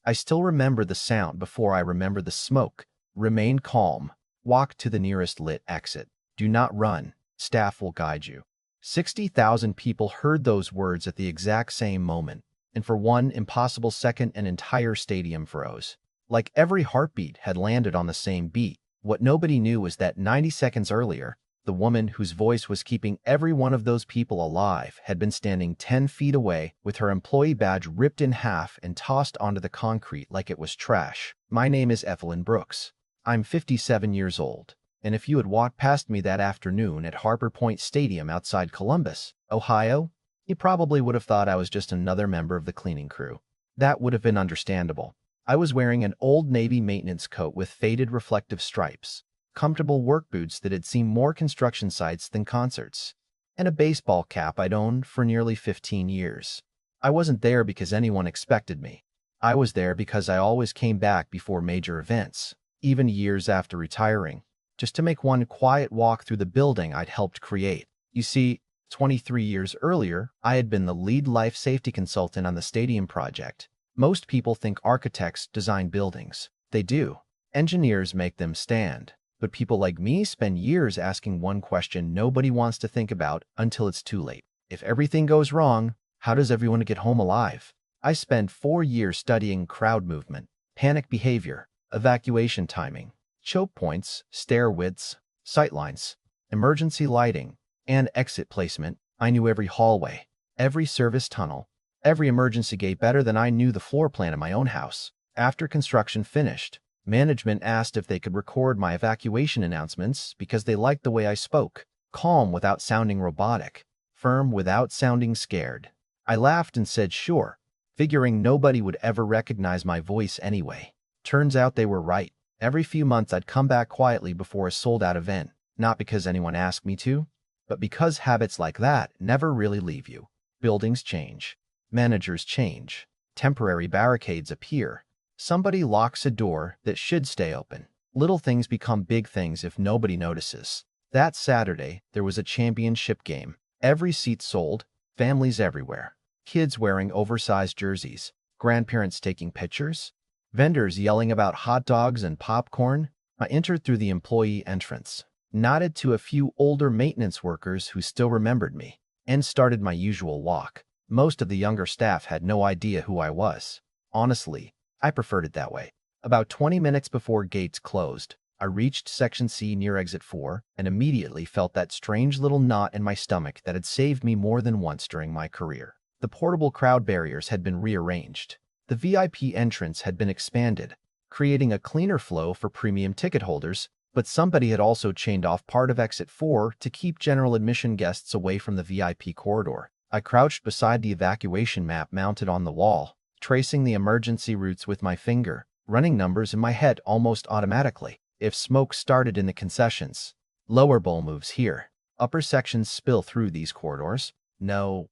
I still remember the sound before I remember the smoke. Remain calm. Walk to the nearest lit exit. Do not run. Staff will guide you. 60,000 people heard those words at the exact same moment, and for one impossible second an entire stadium froze. Like every heartbeat had landed on the same beat. What nobody knew was that 90 seconds earlier, the woman whose voice was keeping every one of those people alive had been standing 10 feet away with her employee badge ripped in half and tossed onto the concrete like it was trash. My name is Evelyn Brooks. I'm 57 years old, and if you had walked past me that afternoon at Harper Point Stadium outside Columbus, Ohio, you probably would have thought I was just another member of the cleaning crew. That would have been understandable. I was wearing an old Navy maintenance coat with faded reflective stripes, comfortable work boots that had seen more construction sites than concerts, and a baseball cap I'd owned for nearly 15 years. I wasn't there because anyone expected me. I was there because I always came back before major events, even years after retiring, just to make one quiet walk through the building I'd helped create. You see, 23 years earlier, I had been the lead life safety consultant on the stadium project. Most people think architects design buildings. They do. Engineers make them stand. But people like me spend years asking one question nobody wants to think about until it's too late. If everything goes wrong, how does everyone get home alive? I spent 4 years studying crowd movement, panic behavior, evacuation timing, choke points, stair widths, sightlines, emergency lighting, and exit placement. I knew every hallway, every service tunnel, every emergency gate better than I knew the floor plan of my own house. After construction finished, management asked if they could record my evacuation announcements because they liked the way I spoke, calm without sounding robotic, firm without sounding scared. I laughed and said sure, figuring nobody would ever recognize my voice anyway. Turns out they were right. Every few months I'd come back quietly before a sold-out event, not because anyone asked me to, but because habits like that never really leave you. Buildings change. Managers change. Temporary barricades appear. Somebody locks a door that should stay open. Little things become big things if nobody notices. That Saturday, there was a championship game. Every seat sold, families everywhere. Kids wearing oversized jerseys, grandparents taking pictures, vendors yelling about hot dogs and popcorn. I entered through the employee entrance, nodded to a few older maintenance workers who still remembered me, and started my usual walk. Most of the younger staff had no idea who I was. Honestly, I preferred it that way. About 20 minutes before gates closed, I reached Section C near Exit 4 and immediately felt that strange little knot in my stomach that had saved me more than once during my career. The portable crowd barriers had been rearranged. The VIP entrance had been expanded, creating a cleaner flow for premium ticket holders, but somebody had also chained off part of Exit 4 to keep general admission guests away from the VIP corridor. I crouched beside the evacuation map mounted on the wall, tracing the emergency routes with my finger, running numbers in my head almost automatically. If smoke started in the concessions, lower bowl moves here. Upper sections spill through these corridors. No,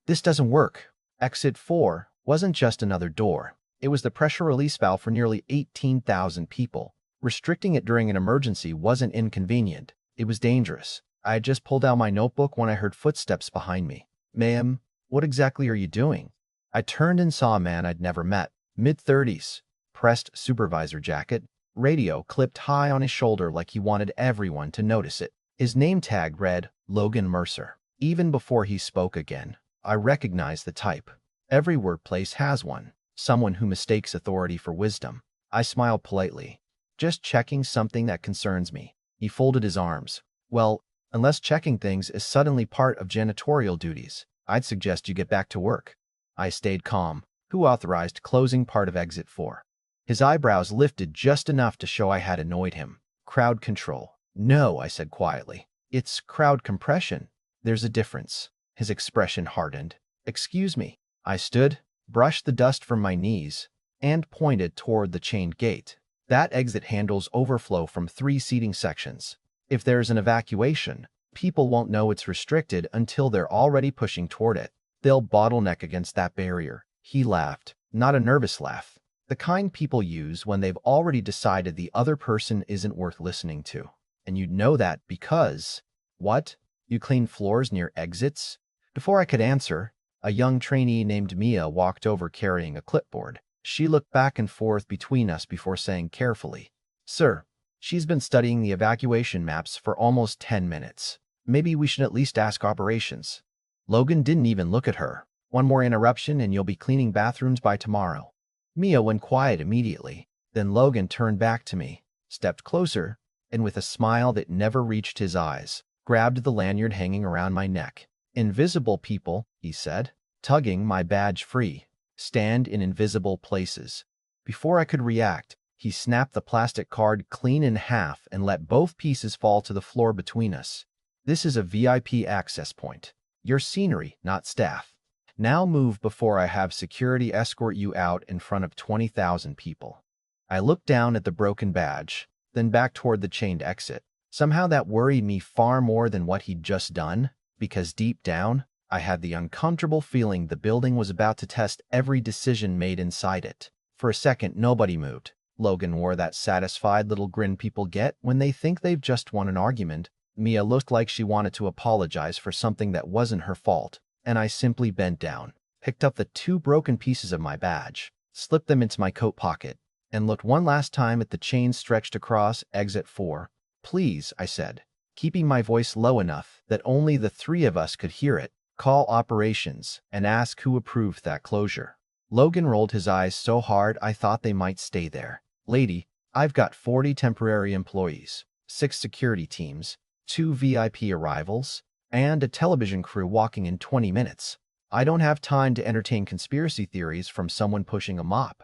this doesn't work. Exit 4 wasn't just another door. It was the pressure release valve for nearly 18,000 people. Restricting it during an emergency wasn't inconvenient. It was dangerous. I had just pulled out my notebook when I heard footsteps behind me. "Ma'am, what exactly are you doing?" I turned and saw a man I'd never met. Mid-30s, pressed supervisor jacket, radio clipped high on his shoulder like he wanted everyone to notice it. His name tag read Logan Mercer. Even before he spoke again, I recognized the type. Every workplace has one. Someone who mistakes authority for wisdom. I smiled politely. "Just checking something that concerns me." He folded his arms. "Well, unless checking things is suddenly part of janitorial duties, I'd suggest you get back to work." I stayed calm. "Who authorized closing part of Exit 4? His eyebrows lifted just enough to show I had annoyed him. "Crowd control." "No," I said quietly. "It's crowd compression. There's a difference." His expression hardened. "Excuse me." I stood, brushed the dust from my knees, and pointed toward the chained gate. "That exit handles overflow from 3 seating sections. If there's an evacuation, people won't know it's restricted until they're already pushing toward it. They'll bottleneck against that barrier." He laughed, not a nervous laugh, the kind people use when they've already decided the other person isn't worth listening to. "And you'd know that because..." "What? You clean floors near exits?" Before I could answer, a young trainee named Mia walked over carrying a clipboard. She looked back and forth between us before saying carefully, "Sir, she's been studying the evacuation maps for almost 10 minutes. Maybe we should at least ask operations." Logan didn't even look at her. "One more interruption and you'll be cleaning bathrooms by tomorrow." Mia went quiet immediately. Then Logan turned back to me, stepped closer, and with a smile that never reached his eyes, grabbed the lanyard hanging around my neck. "Invisible people," he said, tugging my badge free, "stand in invisible places." Before I could react, he snapped the plastic card clean in half and let both pieces fall to the floor between us. "This is a VIP access point. Your scenery, not staff. Now move before I have security escort you out in front of 20,000 people." I looked down at the broken badge, then back toward the chained exit. Somehow that worried me far more than what he'd just done, because deep down, I had the uncomfortable feeling the building was about to test every decision made inside it. For a second, nobody moved. Logan wore that satisfied little grin people get when they think they've just won an argument. Mia looked like she wanted to apologize for something that wasn't her fault, and I simply bent down, picked up the 2 broken pieces of my badge, slipped them into my coat pocket, and looked one last time at the chain stretched across exit 4. "Please," I said, keeping my voice low enough that only the 3 of us could hear it, "call operations and ask who approved that closure." Logan rolled his eyes so hard I thought they might stay there. "Lady, I've got 40 temporary employees, 6 security teams, 2 VIP arrivals, and a television crew walking in 20 minutes. I don't have time to entertain conspiracy theories from someone pushing a mop."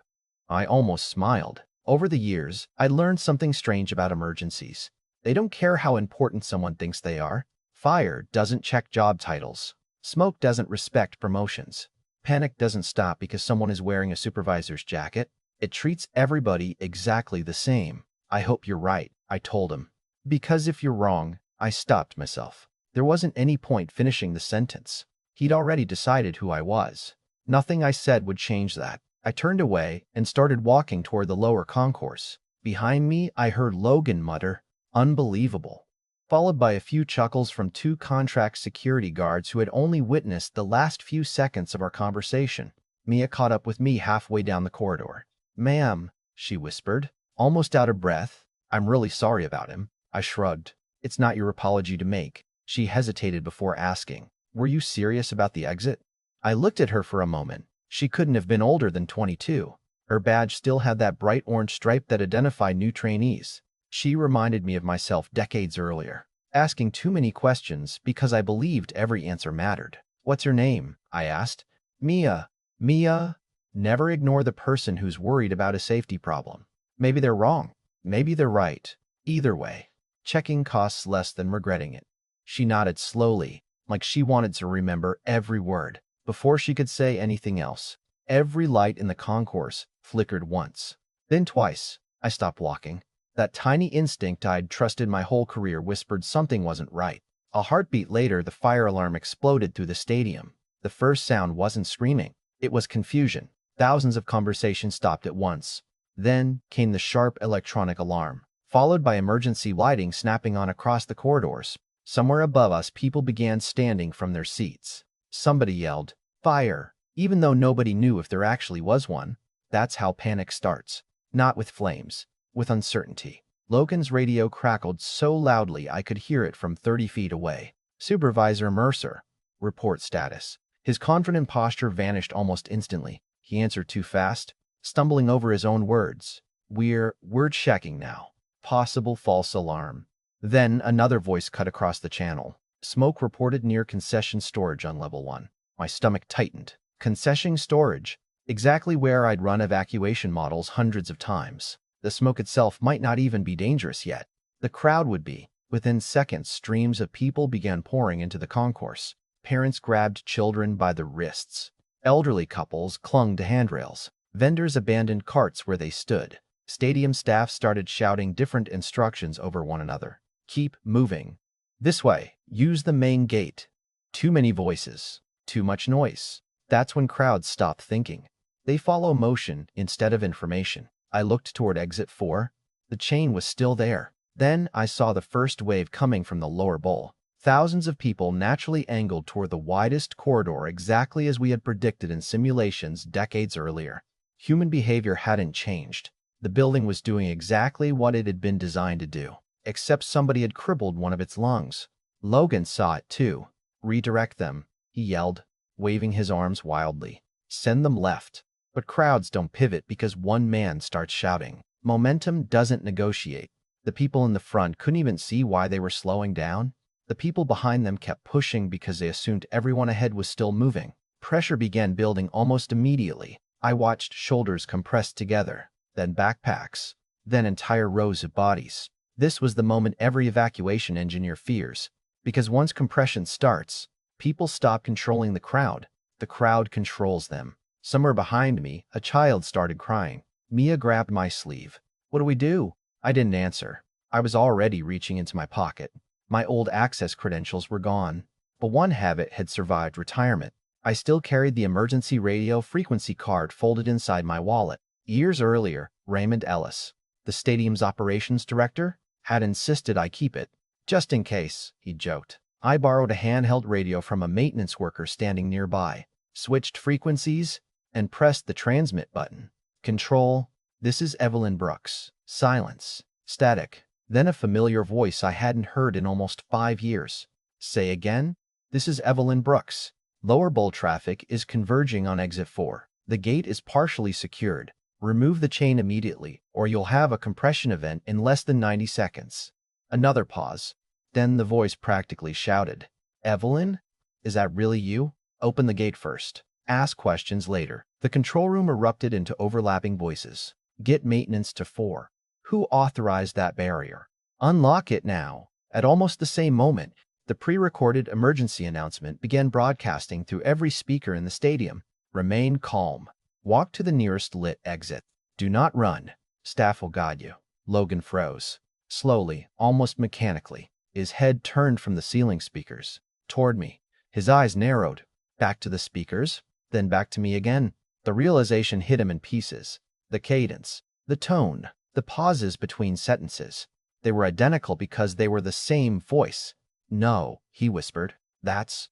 I almost smiled. Over the years, I learned something strange about emergencies. They don't care how important someone thinks they are. Fire doesn't check job titles. Smoke doesn't respect promotions. Panic doesn't stop because someone is wearing a supervisor's jacket. It treats everybody exactly the same. "I hope you're right," I told him. Because if you're wrong, I stopped myself. There wasn't any point finishing the sentence. He'd already decided who I was. Nothing I said would change that. I turned away and started walking toward the lower concourse. Behind me, I heard Logan mutter, "Unbelievable," followed by a few chuckles from 2 contract security guards who had only witnessed the last few seconds of our conversation. Mia caught up with me halfway down the corridor. "Ma'am," she whispered, almost out of breath. "I'm really sorry about him." I shrugged. "It's not your apology to make." She hesitated before asking, "Were you serious about the exit?" I looked at her for a moment. She couldn't have been older than 22. Her badge still had that bright orange stripe that identified new trainees. She reminded me of myself decades earlier, asking too many questions because I believed every answer mattered. "What's your name?" I asked. "Mia." "Mia?" Never ignore the person who's worried about a safety problem. Maybe they're wrong. Maybe they're right. Either way, checking costs less than regretting it. She nodded slowly, like she wanted to remember every word before she could say anything else. Every light in the concourse flickered once, then twice. I stopped walking. That tiny instinct I'd trusted my whole career whispered something wasn't right. A heartbeat later, the fire alarm exploded through the stadium. The first sound wasn't screaming. It was confusion. Thousands of conversations stopped at once. Then came the sharp electronic alarm, followed by emergency lighting snapping on across the corridors. Somewhere above us, people began standing from their seats. Somebody yelled, "Fire!" even though nobody knew if there actually was one. That's how panic starts. Not with flames, with uncertainty. Logan's radio crackled so loudly I could hear it from 30 feet away. "Supervisor Mercer. Report status." His confident posture vanished almost instantly. He answered too fast, stumbling over his own words. We're checking now. Possible false alarm." Then another voice cut across the channel. "Smoke reported near concession storage on level 1. My stomach tightened. Concession storage. Exactly where I'd run evacuation models hundreds of times. The smoke itself might not even be dangerous yet. The crowd would be. Within seconds, streams of people began pouring into the concourse. Parents grabbed children by the wrists. Elderly couples clung to handrails. Vendors abandoned carts where they stood. Stadium staff started shouting different instructions over one another. "Keep moving. This way. Use the main gate." Too many voices. Too much noise. That's when crowds stop thinking. They follow motion instead of information. I looked toward exit 4. The chain was still there. Then I saw the first wave coming from the lower bowl. Thousands of people naturally angled toward the widest corridor exactly as we had predicted in simulations decades earlier. Human behavior hadn't changed. The building was doing exactly what it had been designed to do, except somebody had crippled one of its lungs. Logan saw it too. "Redirect them," he yelled, waving his arms wildly. "Send them left." But crowds don't pivot because one man starts shouting. Momentum doesn't negotiate. The people in the front couldn't even see why they were slowing down. The people behind them kept pushing because they assumed everyone ahead was still moving. Pressure began building almost immediately. I watched shoulders compressed together, then backpacks, then entire rows of bodies. This was the moment every evacuation engineer fears, because once compression starts, people stop controlling the crowd controls them. Somewhere behind me, a child started crying. Mia grabbed my sleeve. "What do we do?" I didn't answer. I was already reaching into my pocket. My old access credentials were gone, but one habit had survived retirement. I still carried the emergency radio frequency card folded inside my wallet. Years earlier, Raymond Ellis, the stadium's operations director, had insisted I keep it. "Just in case," he joked. I borrowed a handheld radio from a maintenance worker standing nearby, switched frequencies, and pressed the transmit button. "Control, this is Evelyn Brooks." Silence. Static. Then a familiar voice I hadn't heard in almost 5 years. "Say again?" "This is Evelyn Brooks. Lower bowl traffic is converging on exit 4. The gate is partially secured. Remove the chain immediately, or you'll have a compression event in less than 90 seconds. Another pause. Then the voice practically shouted, "Evelyn? Is that really you? Open the gate first. Ask questions later." The control room erupted into overlapping voices. "Get maintenance to 4. Who authorized that barrier? Unlock it now." At almost the same moment, the pre-recorded emergency announcement began broadcasting through every speaker in the stadium. "Remain calm. Walk to the nearest lit exit. Do not run. Staff will guide you." Logan froze. Slowly, almost mechanically, his head turned from the ceiling speakers toward me. His eyes narrowed. Back to the speakers, then back to me again. The realization hit him in pieces. The cadence, the tone, the pauses between sentences. They were identical because they were the same voice. "No," he whispered. That's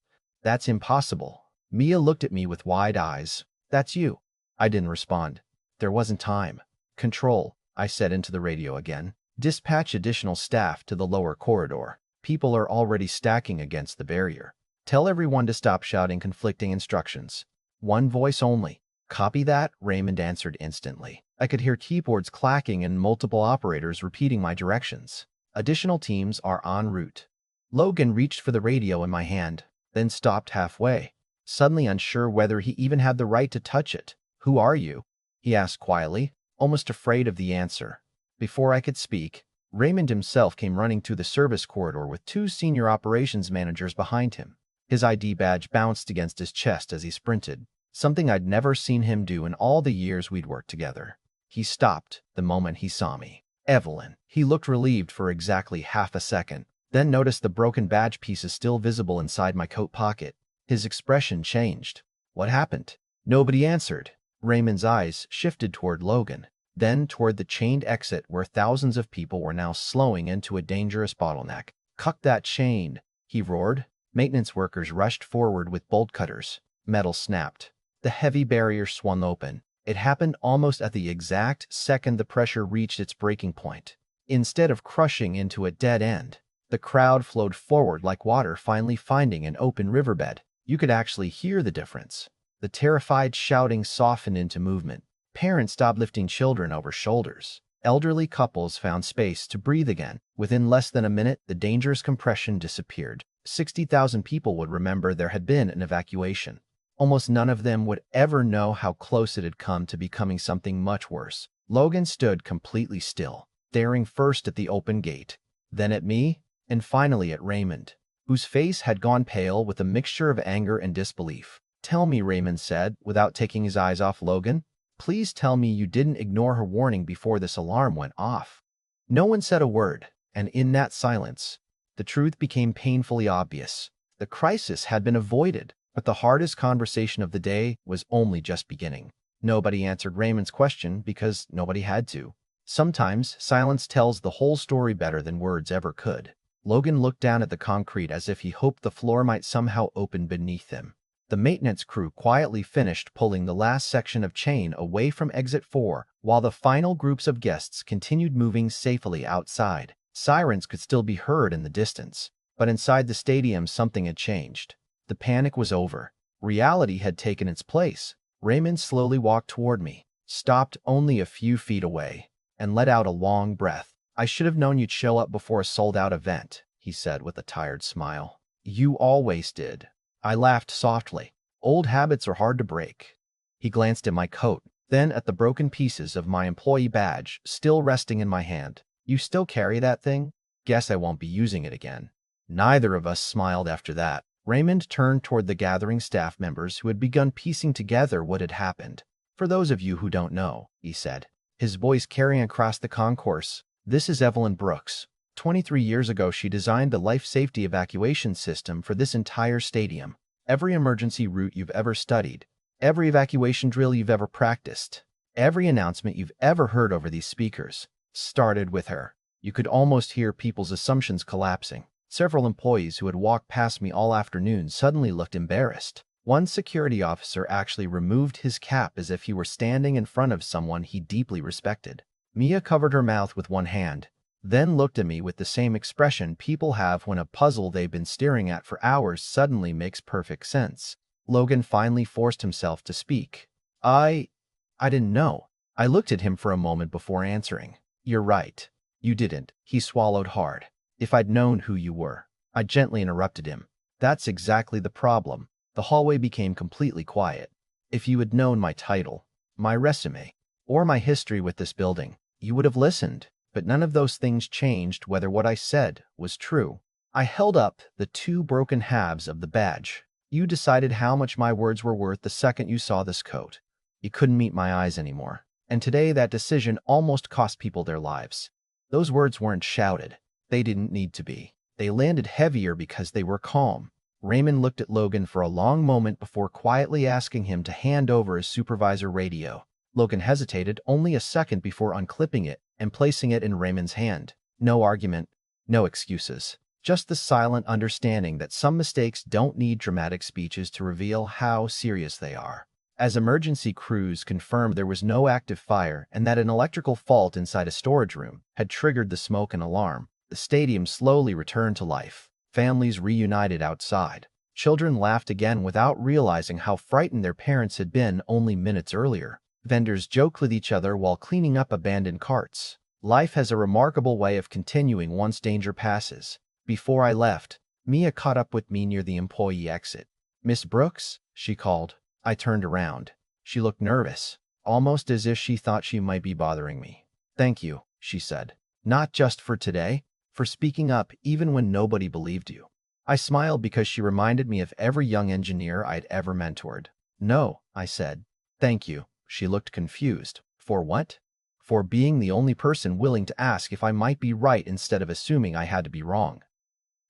impossible." Mia looked at me with wide eyes. "That's you." I didn't respond. There wasn't time. "Control," I said into the radio again. "Dispatch additional staff to the lower corridor. People are already stacking against the barrier. Tell everyone to stop shouting conflicting instructions. One voice only." "Copy that," Raymond answered instantly. I could hear keyboards clacking and multiple operators repeating my directions. "Additional teams are en route." Logan reached for the radio in my hand, then stopped halfway, suddenly unsure whether he even had the right to touch it. "Who are you?" he asked quietly, almost afraid of the answer. Before I could speak, Raymond himself came running through the service corridor with 2 senior operations managers behind him. His ID badge bounced against his chest as he sprinted, something I'd never seen him do in all the years we'd worked together. He stopped the moment he saw me. "Evelyn." He looked relieved for exactly half a second, then noticed the broken badge pieces still visible inside my coat pocket. His expression changed. "What happened?" Nobody answered. Raymond's eyes shifted toward Logan, then toward the chained exit where thousands of people were now slowing into a dangerous bottleneck. "Cut that chain," he roared. Maintenance workers rushed forward with bolt cutters. Metal snapped. The heavy barrier swung open. It happened almost at the exact second the pressure reached its breaking point. Instead of crushing into a dead end, the crowd flowed forward like water finally finding an open riverbed. You could actually hear the difference. The terrified shouting softened into movement. Parents stopped lifting children over shoulders. Elderly couples found space to breathe again. Within less than a minute, the dangerous compression disappeared. 60,000 people would remember there had been an evacuation. Almost none of them would ever know how close it had come to becoming something much worse. Logan stood completely still, staring first at the open gate, then at me, and finally at Raymond, whose face had gone pale with a mixture of anger and disbelief. "Tell me," Raymond said, without taking his eyes off Logan. "Please tell me you didn't ignore her warning before this alarm went off." No one said a word, and in that silence, the truth became painfully obvious. The crisis had been avoided, but the hardest conversation of the day was only just beginning. Nobody answered Raymond's question because nobody had to. Sometimes silence tells the whole story better than words ever could. Logan looked down at the concrete as if he hoped the floor might somehow open beneath him. The maintenance crew quietly finished pulling the last section of chain away from exit 4, while the final groups of guests continued moving safely outside. Sirens could still be heard in the distance, but inside the stadium something had changed. The panic was over. Reality had taken its place. Raymond slowly walked toward me, stopped only a few feet away, and let out a long breath. "I should have known you'd show up before a sold-out event," he said with a tired smile. "You always did." I laughed softly. "Old habits are hard to break." He glanced at my coat, then at the broken pieces of my employee badge still resting in my hand. "You still carry that thing? Guess I won't be using it again." Neither of us smiled after that. Raymond turned toward the gathering staff members who had begun piecing together what had happened. "For those of you who don't know," he said, his voice carrying across the concourse, "this is Evelyn Brooks. 23 years ago, she designed the life safety evacuation system for this entire stadium. Every emergency route you've ever studied, every evacuation drill you've ever practiced, every announcement you've ever heard over these speakers started with her." You could almost hear people's assumptions collapsing. Several employees who had walked past me all afternoon suddenly looked embarrassed. One security officer actually removed his cap as if he were standing in front of someone he deeply respected. Mia covered her mouth with one hand, then looked at me with the same expression people have when a puzzle they've been staring at for hours suddenly makes perfect sense. Logan finally forced himself to speak. I didn't know." I looked at him for a moment before answering. "You're right. You didn't." He swallowed hard. "If I'd known who you were." I gently interrupted him. "That's exactly the problem." The hallway became completely quiet. "If you had known my title, my resume, or my history with this building, you would have listened. But none of those things changed whether what I said was true." I held up the two broken halves of the badge. "You decided how much my words were worth the second you saw this coat. You couldn't meet my eyes anymore. And today that decision almost cost people their lives." Those words weren't shouted. They didn't need to be. They landed heavier because they were calm. Raymond looked at Logan for a long moment before quietly asking him to hand over his supervisor radio. Logan hesitated only a second before unclipping it and placing it in Raymond's hand. No argument, no excuses. Just the silent understanding that some mistakes don't need dramatic speeches to reveal how serious they are. As emergency crews confirmed there was no active fire and that an electrical fault inside a storage room had triggered the smoke and alarm, the stadium slowly returned to life. Families reunited outside. Children laughed again without realizing how frightened their parents had been only minutes earlier. Vendors joked with each other while cleaning up abandoned carts. Life has a remarkable way of continuing once danger passes. Before I left, Mia caught up with me near the employee exit. "Miss Brooks?" she called. I turned around. She looked nervous, almost as if she thought she might be bothering me. "Thank you," she said. "Not just for today, for speaking up even when nobody believed you." I smiled because she reminded me of every young engineer I'd ever mentored. "No," I said. "Thank you." She looked confused. "For what?" "For being the only person willing to ask if I might be right instead of assuming I had to be wrong."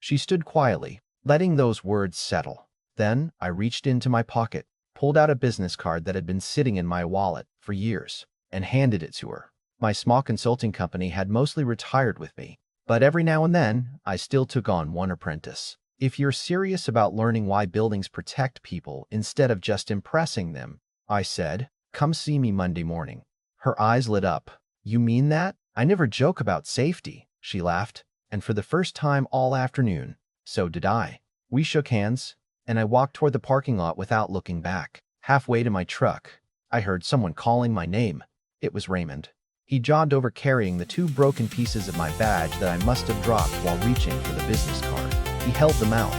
She stood quietly, letting those words settle. Then I reached into my pocket, pulled out a business card that had been sitting in my wallet for years, and handed it to her. My small consulting company had mostly retired with me, but every now and then I still took on one apprentice. "If you're serious about learning why buildings protect people instead of just impressing them," I said, "come see me Monday morning." Her eyes lit up. "You mean that? I never joke about safety," she laughed, and for the first time all afternoon, so did I. We shook hands, and I walked toward the parking lot without looking back. Halfway to my truck, I heard someone calling my name. It was Raymond. He jogged over carrying the two broken pieces of my badge that I must have dropped while reaching for the business card. He held them out,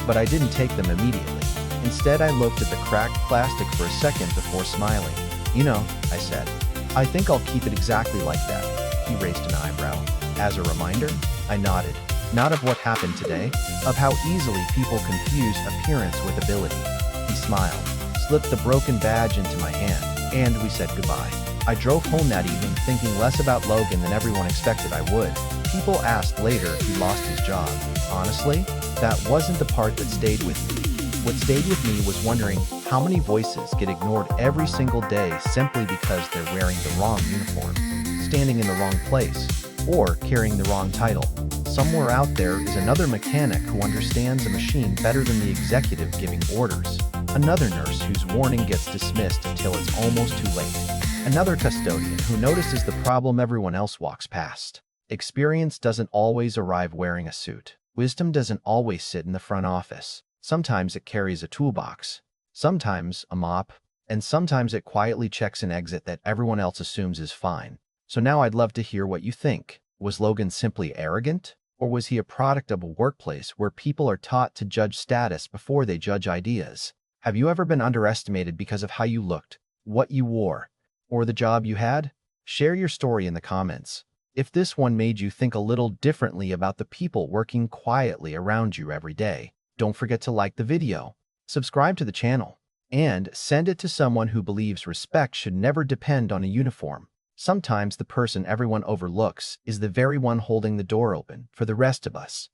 but I didn't take them immediately. Instead, I looked at the cracked plastic for a second before smiling. "You know," I said, "I think I'll keep it exactly like that." He raised an eyebrow. "As a reminder?" I nodded. "Not of what happened today, of how easily people confuse appearance with ability." He smiled, slipped the broken badge into my hand, and we said goodbye. I drove home that evening thinking less about Logan than everyone expected I would. People asked later if he lost his job. Honestly, that wasn't the part that stayed with me. What stayed with me was wondering how many voices get ignored every single day simply because they're wearing the wrong uniform, standing in the wrong place, or carrying the wrong title. Somewhere out there is another mechanic who understands a machine better than the executive giving orders. Another nurse whose warning gets dismissed until it's almost too late. Another custodian who notices the problem everyone else walks past. Experience doesn't always arrive wearing a suit. Wisdom doesn't always sit in the front office. Sometimes it carries a toolbox, sometimes a mop, and sometimes it quietly checks an exit that everyone else assumes is fine. So now I'd love to hear what you think. Was Logan simply arrogant? Or was he a product of a workplace where people are taught to judge status before they judge ideas? Have you ever been underestimated because of how you looked, what you wore, or the job you had? Share your story in the comments. If this one made you think a little differently about the people working quietly around you every day, don't forget to like the video, subscribe to the channel, and send it to someone who believes respect should never depend on a uniform. Sometimes the person everyone overlooks is the very one holding the door open for the rest of us.